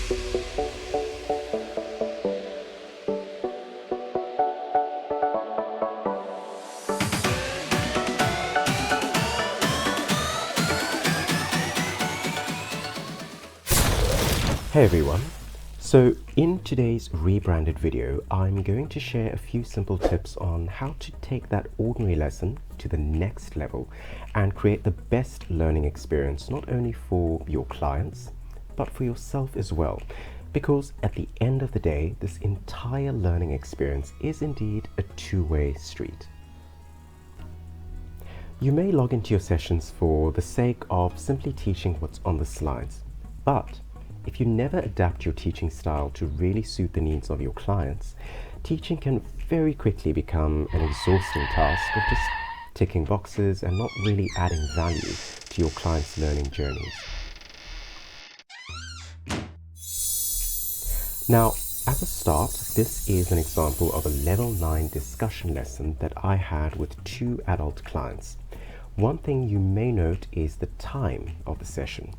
Hey everyone, so in today's rebranded video, I'm going to share a few simple tips on how to take that ordinary lesson to the next level and create the best learning experience not only for your clients, but for yourself as well. Because at the end of the day, this entire learning experience is indeed a two-way street. You may log into your sessions for the sake of simply teaching what's on the slides, but if you never adapt your teaching style to really suit the needs of your clients, teaching can very quickly become an exhausting task of just ticking boxes and not really adding value to your clients' learning journeys. Now, as a start, this is an example of a Level 9 discussion lesson that I had with 2 adult clients. One thing you may note is the time of the session.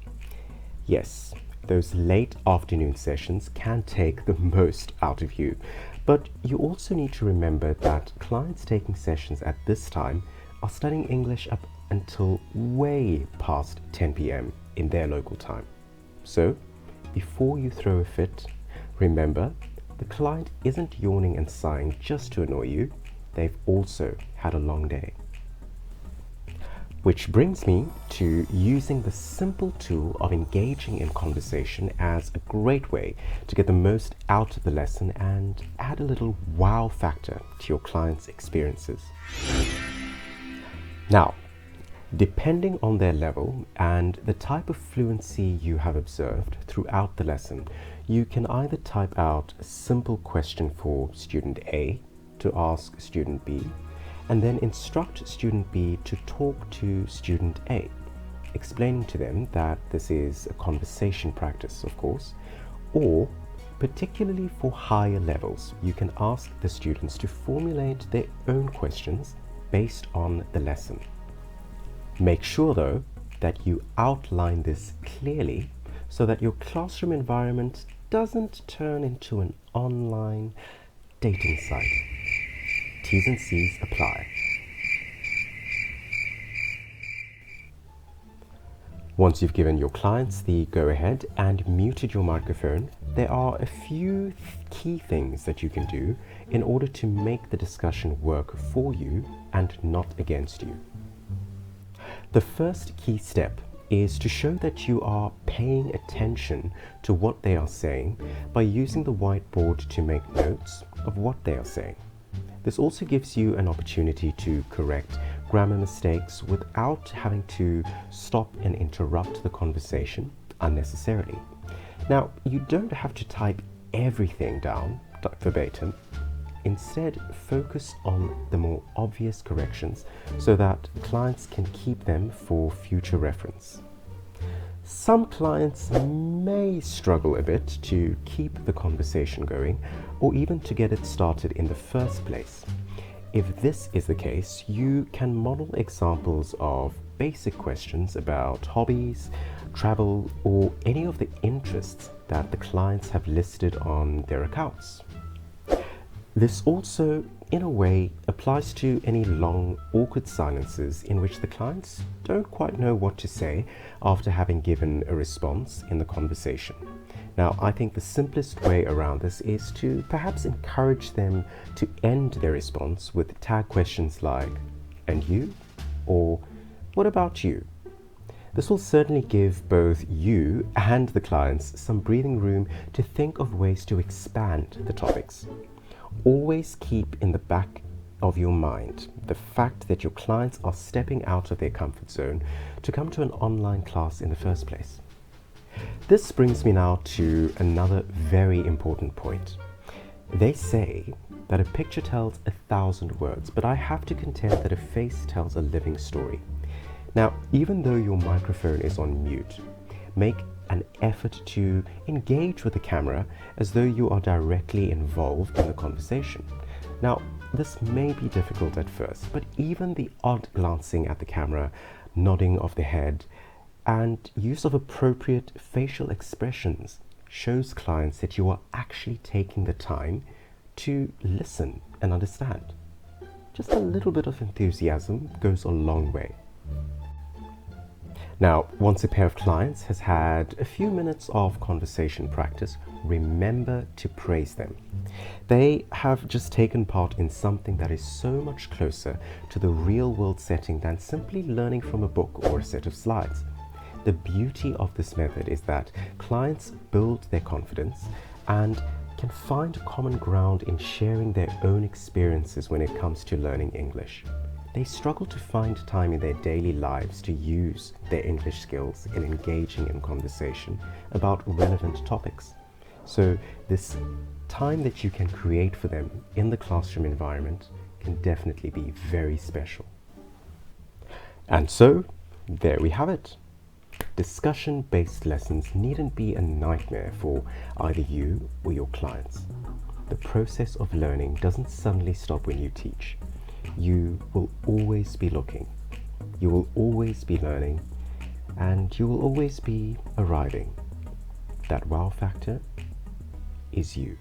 Yes, those late afternoon sessions can take the most out of you, but you also need to remember that clients taking sessions at this time are studying English up until way past 10 p.m. in their local time. So, before you throw a fit, remember, the client isn't yawning and sighing just to annoy you, they've also had a long day. Which brings me to using the simple tool of engaging in conversation as a great way to get the most out of the lesson and add a little wow factor to your clients' experiences. Now, depending on their level and the type of fluency you have observed throughout the lesson, you can either type out a simple question for student A to ask student B, and then instruct student B to talk to student A, explaining to them that this is a conversation practice, of course, or particularly for higher levels, you can ask the students to formulate their own questions based on the lesson. Make sure, though, that you outline this clearly so that your classroom environment doesn't turn into an online dating site. T's and C's apply. Once you've given your clients the go-ahead and muted your microphone, there are a few key things that you can do in order to make the discussion work for you and not against you. The first key step is to show that you are paying attention to what they are saying by using the whiteboard to make notes of what they are saying. This also gives you an opportunity to correct grammar mistakes without having to stop and interrupt the conversation unnecessarily. Now, you don't have to type everything down verbatim. Instead, focus on the more obvious corrections so that clients can keep them for future reference. Some clients may struggle a bit to keep the conversation going or even to get it started in the first place. If this is the case, you can model examples of basic questions about hobbies, travel, or any of the interests that the clients have listed on their accounts. This also, in a way, applies to any long, awkward silences in which the clients don't quite know what to say after having given a response in the conversation. Now, I think the simplest way around this is to perhaps encourage them to end their response with tag questions like, "And you?" or "What about you?" This will certainly give both you and the clients some breathing room to think of ways to expand the topics. Always keep in the back of your mind the fact that your clients are stepping out of their comfort zone to come to an online class in the first place. This brings me now to another very important point. They say that a picture tells 1,000 words, but I have to contend that a face tells a living story. Now, even though your microphone is on mute, make an effort to engage with the camera as though you are directly involved in the conversation. Now, this may be difficult at first, but even the odd glancing at the camera, nodding of the head, and use of appropriate facial expressions shows clients that you are actually taking the time to listen and understand. Just a little bit of enthusiasm goes a long way. Now, once a pair of clients has had a few minutes of conversation practice, remember to praise them. They have just taken part in something that is so much closer to the real world setting than simply learning from a book or a set of slides. The beauty of this method is that clients build their confidence and can find common ground in sharing their own experiences when it comes to learning English. They struggle to find time in their daily lives to use their English skills in engaging in conversation about relevant topics. So this time that you can create for them in the classroom environment can definitely be very special. And so, there we have it. Discussion-based lessons needn't be a nightmare for either you or your clients. The process of learning doesn't suddenly stop when you teach. You will always be looking, you will always be learning, and you will always be arriving. That wow factor is you.